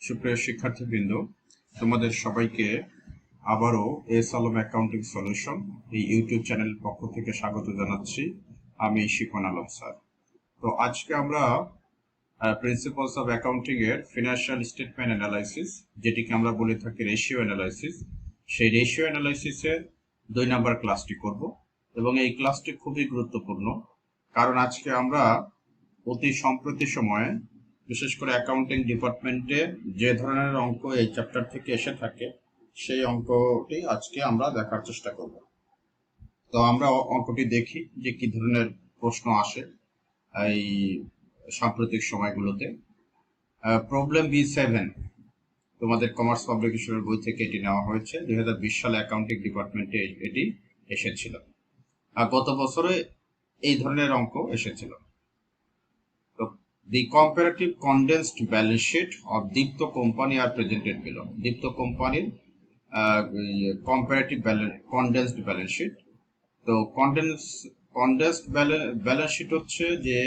সুপ্রিয় শিক্ষার্থীবৃন্দ, তোমাদের সবাইকে আবারও এস আলম অ্যাকাউন্টিং সলিউশন এই ইউটিউব চ্যানেলের পক্ষ থেকে স্বাগত জানাচ্ছি। আমি শিপন আলম স্যার। তো আজকে আমরা প্রিন্সিপালস অফ অ্যাকাউন্টিং এর ফিনান্সিয়াল স্টেটমেন্ট অ্যানালাইসিস, যেটিকে আমরা বলে থাকি রেশিও অ্যানালাইসিস, সেই রেশিও অ্যানালাইসিসের 2 নম্বর ক্লাসটি করব। এবং এই ক্লাসটি খুবই গুরুত্বপূর্ণ, কারণ আজকে আমরা অতি সম্প্রতি সময়ে বিশেষ করে অ্যাকাউন্টিং ডিপার্টমেন্টে যে ধরনের অঙ্ক এই চ্যাপ্টার থেকে এসে থাকে সেই অঙ্কটি আজকে আমরা দেখার চেষ্টা করব। তো আমরা অঙ্কটি দেখি যে কি ধরনের প্রশ্ন আসে এই সাম্প্রতিক সময়গুলোতে। প্রবলেম B7 তোমাদের কমার্স পাবলিকেশনের বই থেকে এটি নেওয়া হয়েছে। 2020 সালে অ্যাকাউন্টিং ডিপার্টমেন্টে এটি এসেছিল। গত বছরে এই ধরনের অঙ্ক এসেছিল। The comparative condensed balance sheet of Dipto company are presented below. Dipto company comparative condensed balance sheet. তো condensed balance sheet হচ্ছে যে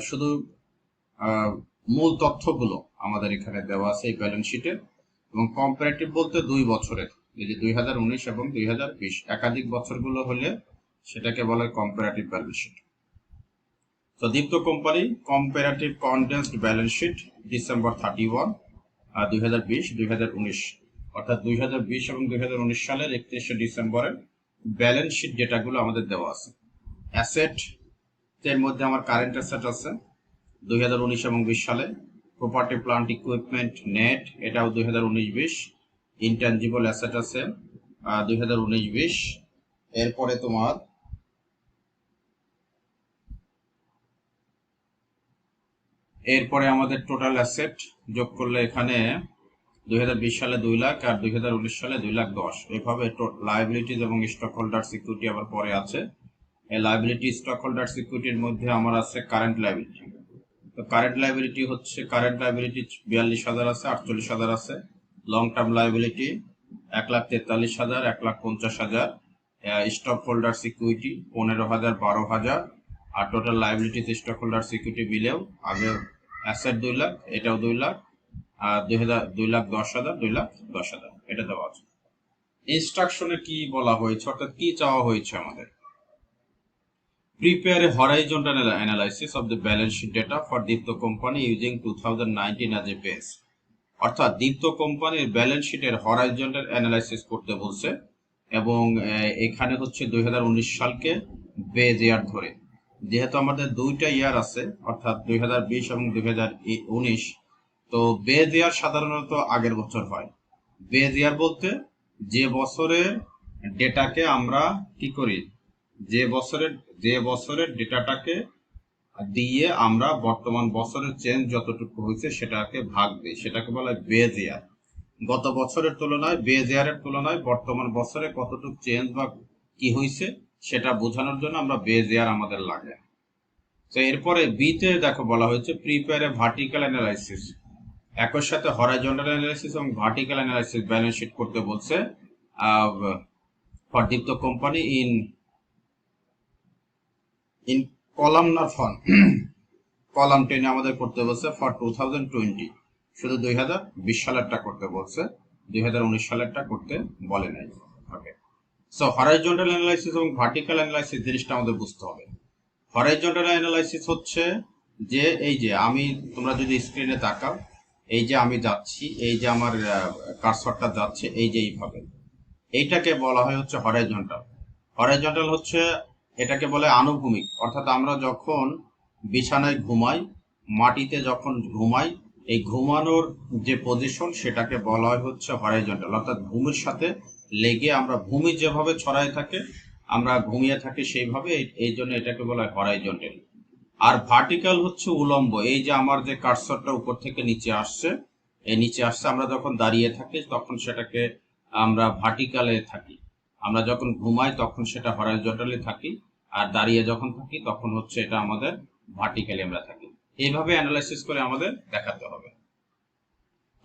শুধু মূল তথ্যগুলো আমাদের এখানে দেওয়া আছে এই ব্যালেন্স শিটে, এবং কম্পারেটিভ বলতে 2 বছরের, এই যে 2019 এবং 2020 একাধিক বছরগুলো হলে সেটাকে বলা হয় comparative balance sheet. So Dipto Company comparative condensed balance sheet December 31 2020-2019 অর্থাৎ 2020 এবং 2019 সালের 31শে ডিসেম্বরের ব্যালেন্স শিট যেটাগুলো আমাদের দেওয়া আছে। অ্যাসেট এর মধ্যে আমার কারেন্ট অ্যাসেট আছে 2019 এবং 20 সালে, প্রপার্টি প্লান্ট ইকুইপমেন্ট নেট এটাও 2019-20, ইনট্যানজিবল অ্যাসেট আছে 2019-20। এরপরে তোমার আমাদের টোটাল অ্যাসেট যোগ করলে এখানে 2020 সালে 2 লাখ আর 2019 সালে 2,10,000। এভাবে লায়াবিলিটিজ এবং স্টক হোল্ডার সিকিউরিটি আবার পরে আছে। এই লায়াবিলিটি স্টক হোল্ডার সিকিউরিটির মধ্যে আমার আছে কারেন্ট লায়াবিলিটি। তো কারেন্ট লায়াবিলিটি হচ্ছে 42,000 আছে, 48,000 আছে। Long term liability 1,43,000, 1,50,000। Stock holder security 15,000, 12,000। আর টোটাল লায়াবিলিটিজ স্টক হোল্ডার সিকিউরিটি মিলেও আগে অ্যাসেট 2 লাখ, এটাও 2 লাখ, আর 2,10,000, 2,10,000 এটা দেওয়া আছে। ইনস্ট্রাকশনে কি বলা হয়েছে, অর্থাৎ কি চাওয়া হয়েছে আমাদের? Prepare a horizontal analysis of the balance sheet data for Dipto company using 2019 as a base. অর্থাৎ দীপ্ত কোম্পানির ব্যালেন্স শিটের হরাইজন্টাল অ্যানালাইসিস করতে বলছে, এবং এখানে হচ্ছে 2019 সালকে বেজ ইয়ার ধরে। যেহেতু আমাদের 2টা ইয়ার আছে, অর্থাৎ 2020 এবং 2019, তো বেজ ইয়ার সাধারণত আগের বছর হয়। বেজ ইয়ার বলতে যে বছরের ডেটাকে আমরা কি করি, যে বছরের ডেটাটাকে দিয়ে আমরা বর্তমান বছরের চেঞ্জ যতটুকু হয়েছে সেটাকে ভাগ দিই, সেটাকে বলা হয় বেজ ইয়ার। গত বছরের তুলনায় বেজ ইয়ারের তুলনায় বর্তমান বছরে কতটুকু চেঞ্জ বা কি হয়েছে সেটা বোঝানোর জন্য আমরা বেজ ইয়ার আমাদের লাগে। তো এরপরে বিতে দেখো বলা হয়েছে প্রিপেয়ার এ ভার্টিক্যাল অ্যানালাইসিস। একই সাথে হরাইজন্টাল অ্যানালাইসিস এবং ভার্টিক্যাল অ্যানালাইসিস ব্যালেন্স শিট করতে বলছে for Dipto company in columnar form. Column 10 আমাদের করতে বলছে ফর 2020, শুধু 2020 সালেরটা করতে বলছে, 2019 সালেরটা করতে বলে নাই। ওকে, সো হরাইজন্টাল অ্যানালাইসিস এবং ভার্টিক্যাল অ্যানালাইসিস জিনিসটা আমাদের বুঝতে হবে। হরাইজন্টাল অ্যানালাইসিস হচ্ছে যে এই যে তোমরা যদি স্ক্রিনে তাকাও, এই যে আমি যাচ্ছি, এই যে আমার কার্সরটা যাচ্ছে এই যে এইভাবে, এইটাকে বলা হয় হচ্ছে হরাইজন্টাল। হরাইজন্টাল হচ্ছে এটাকে বলে আনুভূমিক, অর্থাৎ আমরা যখন বিছানায় ঘুমাই, মাটিতে যখন ঘুমাই, এই ঘুমানোর যে পজিশন সেটাকে বলা হয় হচ্ছে হরাইজন্টাল, অর্থাৎ ভূমির সাথে লেগে আমরা ভূমি যেভাবে ছড়ায় থাকে আমরা ঘুমিয়ে থাকি সেইভাবে, এই জন্য এটাকে বলা হয় হরাইজন্টাল। আর ভার্টিক্যাল হচ্ছে উলম্ব, এই যে আমার যে কার্সরটা উপর থেকে নিচে আসছে, এই নিচে আসছে, আমরা যখন দাঁড়িয়ে থাকি তখন সেটাকে আমরা ভার্টিক্যালে থাকি, আমরা যখন ঘুমাই তখন সেটা হরাইজন্টালে থাকি, আর দাঁড়িয়ে যখন থাকি তখন হচ্ছে এটা আমাদের ভার্টিক্যালি আমরা থাকি। এইভাবে অ্যানালাইসিস করে আমাদের দেখাতে হবে।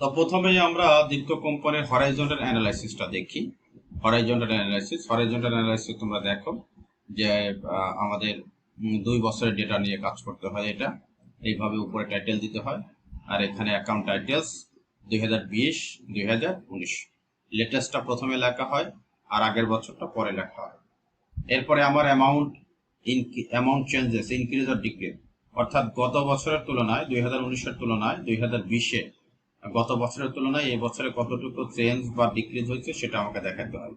তো প্রথমেই আমরা দীপ্ত কোম্পানির হরাইজন্টাল অ্যানালাইসিসটা দেখি। হরাইজন্টাল অ্যানালাইসিস তোমরা দেখো যে আমাদের 2 বছরের ডেটা নিয়ে কাজ করতে হয়। এটা এইভাবে উপরে টাইটেল দিতে হয়, আর এখানে অ্যাকাউন্ট টাইটেলস, 2020, 2019 লেটেস্টটা প্রথমে লেখা হয় আর আগের বছরটা পরে লেখা হয়। এরপরে আমার amount changes, increase or decrease, অর্থাৎ গত বছরের তুলনায় 2019-এর তুলনায় 2020-এ গত বছরের তুলনায় এই বছরে কতটুকু চেঞ্জ বা ডিক্রিজ হয়েছে সেটা আমাকে দেখাতে হবে।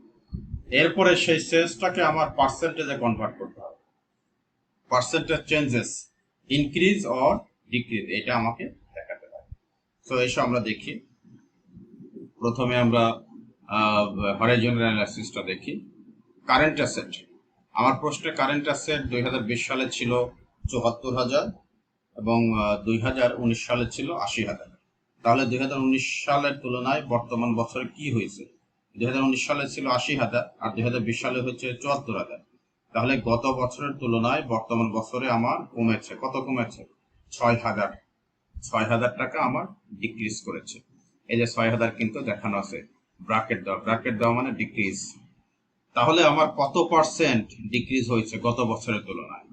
এরপরে সেই চেঞ্জটাকে আমার পার্সেন্টেজে কনভার্ট করতে হবে। Percentage changes, increase or decrease, এটা আমাকে দেখাতে হবে। সো এসব আমরা দেখি। প্রথমে আমরা হরাইজন্টাল অ্যানালাইসিসটা দেখি। কারেন্ট অ্যাসেট, আমার প্রশ্নে কারেন্ট অ্যাসেট 2020 সালে ছিল 74,000 এবং 2019 সালে ছিল 80,000। তাহলে 2019 সালের তুলনায় বর্তমান বছরে কি হয়েছে? 2019 সালে ছিল 80,000 আর 2020 সালে হচ্ছে 74,000। তাহলে গত বছরের তুলনায় বর্তমান বছরে আমার কমেছে, কত কমেছে? 6,000। 6,000 টাকা আমার ডিক্রিজ করেছে। এই যে 6,000 কিন্তু দেখানো আছে, ব্র্যাকেট দেওয়া মানে ডিক্রিজ। তাহলে আমার কত পার্সেন্ট ডিক্রিজ হয়েছে গত বছরের তুলনায়?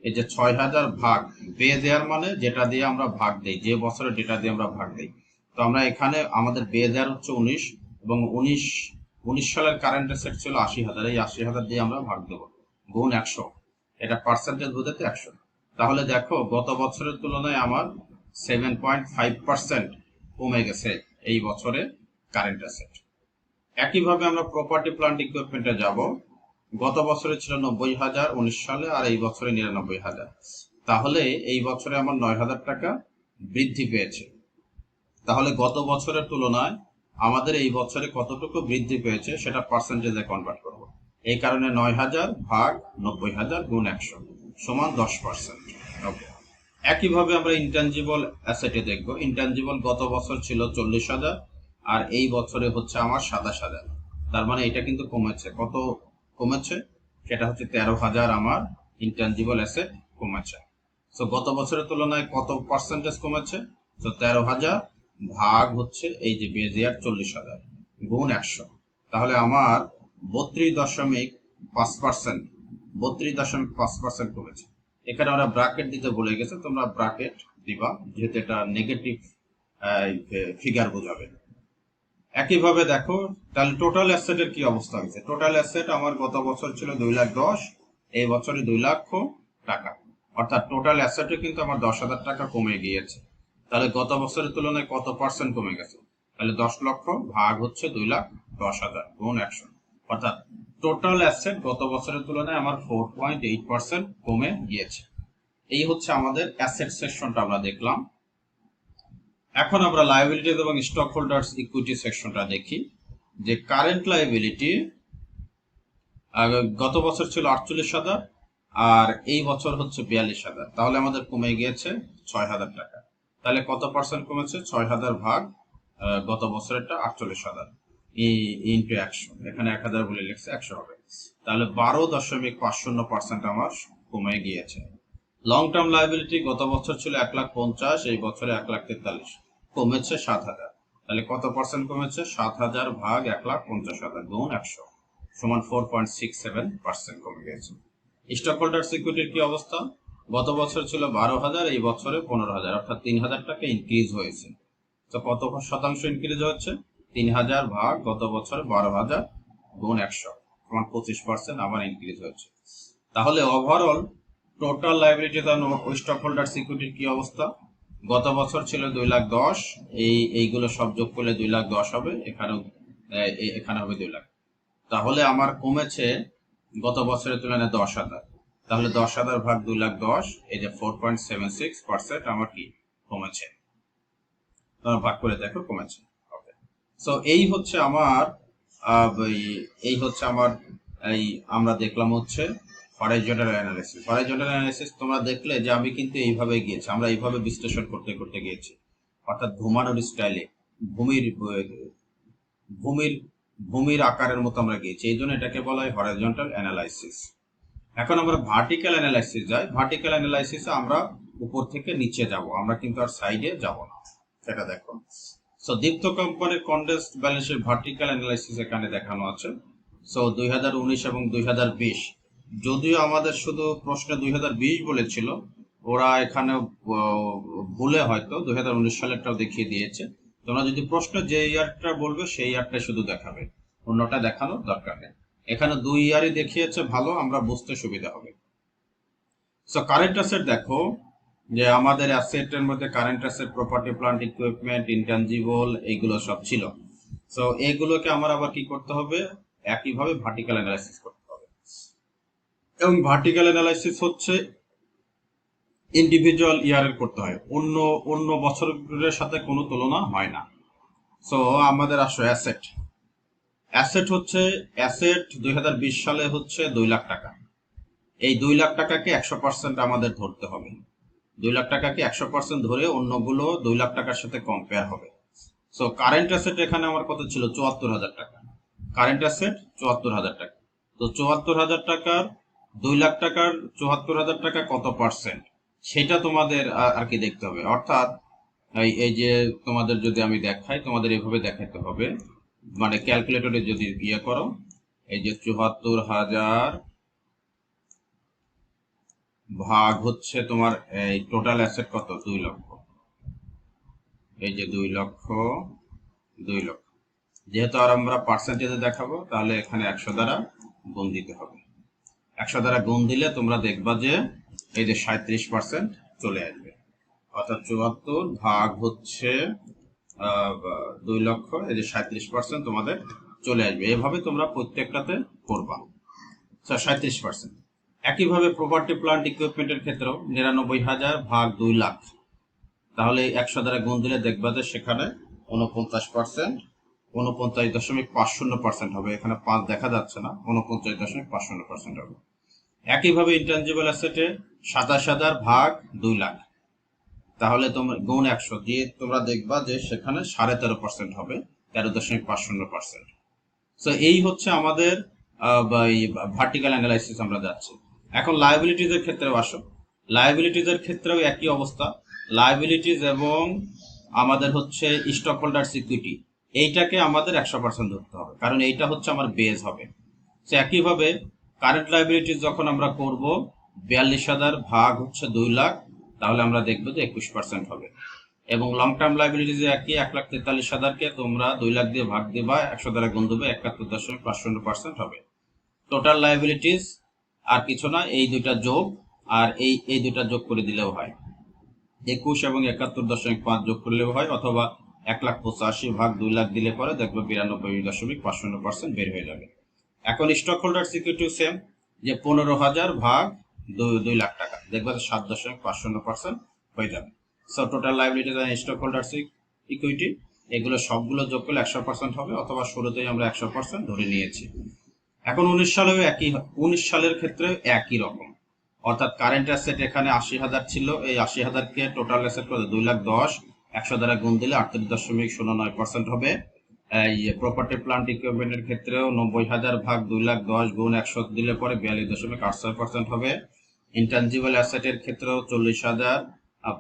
এই যে 6,000 ভাগ বেজ ইয়ার মানে যেটা দিয়ে আমরা ভাগ দেই, যে বছরের ডেটা দিয়ে আমরা ভাগ দেই। তো আমরা এখানে আমাদের বেজ ইয়ার হচ্ছে 19 এবং 19 সালের কারেন্ট অ্যাসেট ছিল 80,000। এই 80,000 দিয়ে আমরা ভাগ দেবো, গুণ 100। এটা পার্সেন্টেজ বোঝাতে 100। তাহলে দেখো গত বছরের তুলনায় আমার 7.5% কমে গেছে এই বছরে কারেন্ট অ্যাসেট। একইভাবে আমরা প্রপার্টি প্লান্ট ইকুইপমেন্টে যাব। গত বছরে ছিল 90,000 19 সালে, আর এই বছরে 99,000। তাহলে এই বছরে আমার 9,000 টাকা বৃদ্ধি পেয়েছে। তাহলে গত বছরের তুলনায় আমাদের এই বছরে কতটুকু বৃদ্ধি পেয়েছে সেটা পার্সেন্টেজে কনভার্ট করব। এই কারণে 9,000 ভাগ 90,000 গুণ 100 সমান 10%। ওকে। একইভাবে আমরা ইনট্যাঞ্জিবল অ্যাসেটে দেখব। ইনট্যাঞ্জিবল গত বছর ছিল 40,000 আর এই বছরে হচ্ছে আমার 27,000। তার মানে এটা কিন্তু কমেছে। কত কমেছে? সেটা হচ্ছে 13,000 আমার ইনট্যাঞ্জিবল অ্যাসেট কমেছে। সো গত বছরের তুলনায় কত পার্সেন্টেজ কমেছে? তো 13,000 ভাগ হচ্ছে এই যে বেজ ইয়ার 40,000 গুণ 100। তাহলে আমার 32.5% কমেছে। এখানে আমরা ব্র্যাকেট দিতে ভুলে গেছে, তোমরা ব্র্যাকেট দিবা যেহেতু এটা নেগেটিভ ফিগার বোঝাবে। একইভাবে দেখো তাহলে টোটাল অ্যাসেটের কি অবস্থা হয়েছে। টোটাল অ্যাসেট আমার গত বছর ছিল 2,10,000, এই বছরে 2,00,000 টাকা, অর্থাৎ টোটাল অ্যাসেটে কিন্তু আমার 10,000 টাকা কমে গিয়েছে। তাহলে গত বছরের তুলনায় কত পার্সেন্ট কমে গেছে? তাহলে 10 লক্ষ ভাগ হচ্ছে 2,10,000 গুণ 100, অর্থাৎ টোটাল অ্যাসেট গত বছরের তুলনায় আমার 4.8% কমে গিয়েছে। এই হচ্ছে আমাদের অ্যাসেট সেকশনটা আমরা দেখলাম। এখন আমরা লায়াবিলিটিজ এবং স্টক হোল্ডার্স ইকুইটি সেকশনটা দেখি। যে কারেন্ট লায়াবিলিটি গত বছর ছিল 48,000 আর এই বছর হচ্ছে 42,000। তাহলে আমাদের কমে গিয়েছে 6,000 টাকা। তাহলে কত পার্সেন্ট কমেছে? 6,000 ভাগ গত বছরেরটা 48,000 ইন্টু 100। এখানে 1,000 বলে লিখছে, 100 হবে। তাহলে 12.50% আমার কমে গিয়েছে। লং টার্ম লায়াবিলিটি গত বছর ছিল 1,50,000, এই বছরে 1,43,000, কমেছে 7,000। তাহলে কত পার্সেন্ট কমেছে? 7,000 ভাগ 1,50,000 গুণ 100 সমান 4.67% কমে গেছে। স্টক হোল্ডার সিকিউরিটির কি অবস্থা? গত বছর ছিল 12,000, এই বছরে 15,000, অর্থাৎ 3,000 টাকা ইনক্রিজ হয়েছে। তো কত শতাংশ ইনক্রিজ হচ্ছে? 3,000 ভাগ গত বছরে 12,000 গুণ 100 সমান 25% আবার ইনক্রিজ হয়েছে। তাহলে overall total liability stock holder সিকিউরিটির কি অবস্থা? গত বছর ছিল 2,10,000, এইগুলো সব যোগ করলে 2,10,000 হবে, এখানে হবে 2,00,000। তাহলে আমার কমেছে গত বছরের তুলনায় 10,000। তাহলে 10,000 ভাগ 2,10,000, এই যে 4.76% আমার কি কমেছে। তোমরা ভাগ করে দেখো কমেছে। ওকে। সো এই হচ্ছে আমার এই আমরা দেখলাম হচ্ছে হরাইজন্টাল অ্যানালিসিস। হরাইজন্টাল অ্যানালিসিস তোমরা দেখলে যে আমি কিন্তু এইভাবে গিয়েছি, আমরা এইভাবে বিশ্লেষণ করতে করতে গিয়েছি, অর্থাৎ ঘুমানোর স্টাইলে ভূমির আকারের মতো আমরা গিয়েছি, এই জন্য এটাকে বলা হয় হরাইজন্টাল অ্যানালাইসিস। এখন আমরা ভার্টিক্যাল অ্যানালাইসিস যাই। ভার্টিক্যাল অ্যানালাইসিসে আমরা উপর থেকে নিচে যাব, আমরা কিন্তু আর সাইডে যাব না। সেটা দেখো। সো দীপ্ত কোম্পানির condensed balance sheet vertical analysis এখানে দেখানো আছে। সো 2019 এবং 2020, যদিও আমাদের শুধু প্রশ্নে 2020 বলেছিল, ওরা এখানে ভুলে হয়তো 2019 সালেরটাও দেখিয়ে দিয়েছে। তোমরা যদি প্রশ্ন যে ইয়ারটা বলবে সেই ইয়ারটা শুধু দেখাবে, অন্যটা দেখানোর দরকার নেই। এখানে 2 ইয়ারই দেখিয়েছে, ভালো, আমরা বুঝতে সুবিধা হবে। সো কারেন্ট অ্যাসেট দেখো যে আমাদের অ্যাসেটের মধ্যে current asset, property, plant, equipment, intangible এইগুলো সব ছিল। সো এইগুলোকে আমার আবার কি করতে হবে, একইভাবে ভার্টিক্যাল অ্যানালাইসিস করতে হবে। এবং ভার্টিক্যাল অ্যানালাইসিস হচ্ছে ইন্ডিভিজুয়াল ইয়ারের করতে হয়, অন্য অন্য বছরের সাথে কোনো তুলনা হয় না। সো আমাদের আসো অ্যাসেট। অ্যাসেট হচ্ছে অ্যাসেট 2020 সালে হচ্ছে 2 লাখ টাকা। এই 2 লাখ টাকাকে 100% আমাদের ধরতে হবে। 2 লাখ টাকাকে 100% ধরে অন্যগুলো 2 লাখ টাকার সাথে কম্পেয়ার হবে। সো কারেন্ট অ্যাসেট এখানে আমার কত ছিল, 74,000 টাকা। কারেন্ট অ্যাসেট 74,000 টাকা। তো 74,000 টাকার 2 লাখ টাকার 74,000 টাকা কত পার্সেন্ট, সেটা তোমাদের আর কি দেখতে হবে। অর্থাৎ এই যে তোমাদের যদি আমি দেখাই, তোমাদের এভাবে দেখাতে হবে, মানে ক্যালকুলেটরে যদি ইয়ে করো, এই যে 74,000 ভাগ হচ্ছে তোমার এই টোটাল অ্যাসেট কত, 2 লক্ষ। এই যে 2 লক্ষ, 2 লক্ষ, যেহেতু আর আমরা পার্সেন্টেজে দেখাবো, তাহলে এখানে 100 দ্বারা গুণ দিতে হবে। 100 দ্বারা গুণ দিলে তোমরা দেখবা যে এই যে 37% চলে আসবে। অর্থাৎ 74 ভাগ হচ্ছে 2 লক্ষ, এই যে 37% তোমাদের চলে আসবে। এভাবে তোমরা প্রত্যেকটাতে করবা 37%। একইভাবে প্রপার্টি, প্লান্ট, ইকুইপমেন্টের ক্ষেত্রেও 99,000 ভাগ 2 লাখ, তাহলে 100 দ্বারা গুণ দিলে দেখবা যে সেখানে 49%, 49.50% হবে। এখানে 5 দেখা যাচ্ছে না, 49.50% হবে। একইভাবে ইনট্যানজিবল অ্যাসেটে 27,000 ভাগ 2 লাখ, তাহলে তোমরা গুণ 100 দিয়ে তোমরা দেখবা যে সেখানে 13.5% হবে, 13.50%। সো এই হচ্ছে আমাদের ভার্টিক্যাল অ্যানালাইসিস আমরা যাচ্ছি। এখন লায়াবিলিটিজের ক্ষেত্রে আসো। লায়াবিলিটিজের ক্ষেত্রেও একই অবস্থা। লায়াবিলিটিজ এবং আমাদের হচ্ছে স্টক হোল্ডার সিকিউরিটি, এইটাকে আমাদের 100% ধরতে হবে, কারণ এইটা হচ্ছে আমার বেজ হবে। সো একইভাবে কারেন্ট লায়াবিলিটিজ যখন আমরা করব 42,000 ভাগ হচ্ছে 2 লাখ, তাহলে আমরা দেখবো যে 21% হবে। এবং লং টার্ম লাইবিলিটিজ একই, 1,43,000-কে তোমরা 2 লাখ দিয়ে ভাগ দিবা, 100 দ্বারা গুণ দেবে, 71.50% হবে। টোটাল লাইবিলিটিজ আর কিছু না, এই দুইটা যোগ আর এই দুইটা যোগ করে দিলেও হয়, 21 এবং 71.5 যোগ করলেও হয়, অথবা 1,85,000 ভাগ 2 লাখ দিলে পরে দেখবে 92.50% বের হয়ে যাবে। এখন স্টক হোল্ডার সিকিউরিটি সেম, যে 15,000 ভাগ 2 লাখ টাকা, দেখবে 7.55% হয়ে যাবে। So total liabilities and stock holder equity এগুলো সবগুলো যোগ করলে 100% হবে, অথবা শুরুতেই আমরা 100% ধরে নিয়েছি। এখন 19 সালেও একই, 19 সালের ক্ষেত্রে একই রকম। অর্থাৎ কারেন্ট অ্যাসেট এখানে 80,000 ছিল, এই 80,000-কে টোটাল অ্যাসেট করে 2,10,000, 100 দ্বারা গুণ দিলে 38.09% হবে। এই প্রপার্টি, প্লান্ট, ইকুইপমেন্টের ক্ষেত্রেও 90,000 ভাগ 2,10,000 গুণ 100 দিলে পরে 42.86% হবে। ইনট্যানজিবল অ্যাসেটের ক্ষেত্রেও 40,000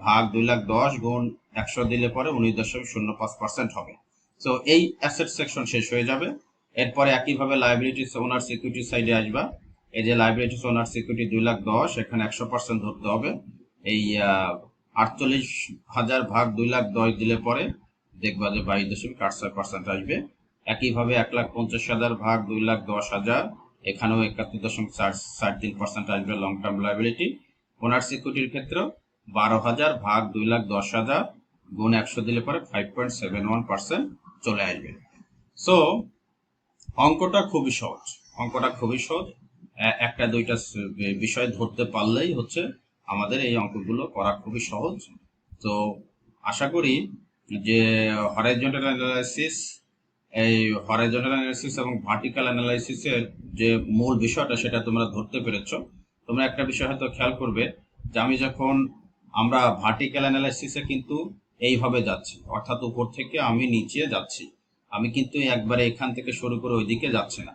ভাগ 2,10,000 গুণ 100 দিলে পরে 19.05% হবে। সো এই অ্যাসেট সেকশন শেষ হয়ে যাবে। এরপরে একইভাবে লাইবিলিটিস ওনার সিকিউরিটি সাইডে আসবা। এই যে লাইবিলিটিস ওনার সিকিউরিটি 2,10,000, এখানে 100% ধরতে হবে। এই 48,000 ভাগ 2,10,000 দিলে পরে দেখবা যে 22.86% আসবে। একইভাবে 1,50,000 ভাগ 2,10,000, এখানেও 71.43% আসবে লং টার্ম লাইবিলিটি। ওনার সিকিউরিটির ক্ষেত্রে 12,000 ভাগ 2,10,000 গুণ 100 দিলে পরে 5.71% চলে আসবে। সো অঙ্কটা খুবই সহজ, অঙ্কটা খুবই সহজ। একটা দুইটা বিষয় ধরতে পারলেই হচ্ছে আমাদের এই অঙ্কগুলো করা খুবই সহজ। তো আশা করি যে হরাইজন্টাল অ্যানালাইসিস, এই হরাইজন্টাল অ্যানালাইসিস এবং ভার্টিক্যাল অ্যানালাইসিসের যে মূল বিষয়টা সেটা তোমরা ধরতে পেরেছো। তোমরা একটা বিষয় হয়তো খেয়াল করবে যে আমি যখন আমরা ভার্টিক্যাল অ্যানালাইসিসে কিন্তু এইভাবে যাচ্ছি, অর্থাৎ উপর থেকে আমি নিচে যাচ্ছি, আমি কিন্তু একবারে এখান থেকে শুরু করে ওইদিকে যাচ্ছি না।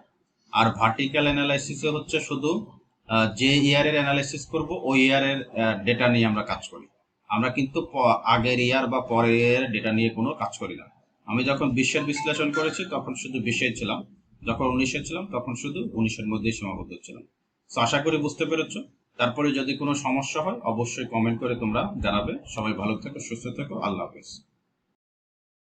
আর ভার্টিক্যাল অ্যানালাইসিসে হচ্ছে শুধু যে ইয়ারের অ্যানালাইসিস করব ওই ইয়ারের ডেটা নিয়ে আমরা কাজ করি। আমরা কিন্তু আগের ইয়ার বা পরের ডেটা নিয়ে কোনো কাজ করি না। আমি যখন 20-এর বিশ্লেষণ করেছি তখন শুধু 20-এ ছিলাম, যখন 19-এ ছিলাম তখন শুধু 19-এর মধ্যেই সীমাবদ্ধ ছিলাম। তো আশা করি বুঝতে পেরেছো। তারপরে যদি কোনো সমস্যা হয় অবশ্যই কমেন্ট করে তোমরা জানাবে। সবাই ভালো থেকো, সুস্থ থেকো, আল্লাহ হাফেজ।